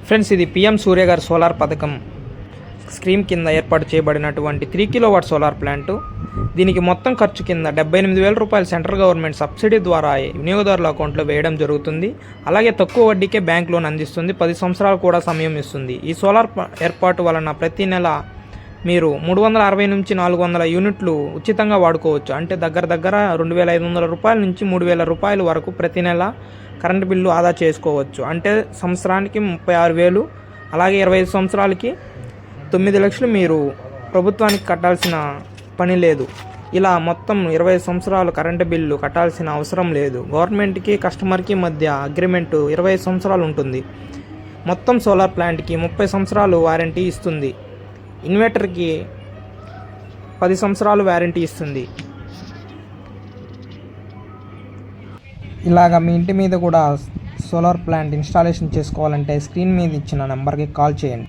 Friends, ఇది PM సూర్య గారి solar పథకం స్కీమ్ కింద ఏర్పాటు చేయబడినటువంటి 3 కిలోవాట్ సోలార్ ప్లాంటు. దీనికి మొత్తం ఖర్చు కింద 78,000 రూపాయలు సెంట్రల్ గవర్నమెంట్ సబ్సిడీ ద్వారా వినియోగదారుల అకౌంట్లో వేయడం జరుగుతుంది. అలాగే తక్కువ వడ్డీకే బ్యాంక్ లోన్ అందిస్తుంది. 10 సంవత్సరాలు కూడా సమయం ఇస్తుంది. ఈ సోలార్ ఏర్పాటు వలన ప్రతి నెల మీరు 360 నుంచి 400 యూనిట్లు ఉచితంగా వాడుకోవచ్చు. అంటే దగ్గర 2,500 రూపాయల నుంచి 3,000 రూపాయల వరకు ప్రతి నెల కరెంటు బిల్లు ఆదా చేసుకోవచ్చు. అంటే సంవత్సరానికి 36,000, అలాగే 25 సంవత్సరాలకి 9 లక్షలు మీరు ప్రభుత్వానికి కట్టాల్సిన పని లేదు. ఇలా మొత్తం 25 సంవత్సరాలు కరెంటు బిల్లు కట్టాల్సిన అవసరం లేదు. గవర్నమెంట్కి కస్టమర్కి మధ్య అగ్రిమెంట్ 25 సంవత్సరాలు ఉంటుంది. మొత్తం సోలార్ ప్లాంట్కి 30 సంవత్సరాలు వారంటీ ఇస్తుంది. ఇన్వర్టర్కి 10 సంవత్సరాలు వారంటీ ఇస్తుంది. ఇలాగ మీ ఇంటి మీద కూడా సోలార్ ప్లాంట్ ఇన్స్టాలేషన్ చేసుకోవాలంటే స్క్రీన్ మీద ఇచ్చిన నెంబర్కి కాల్ చేయండి.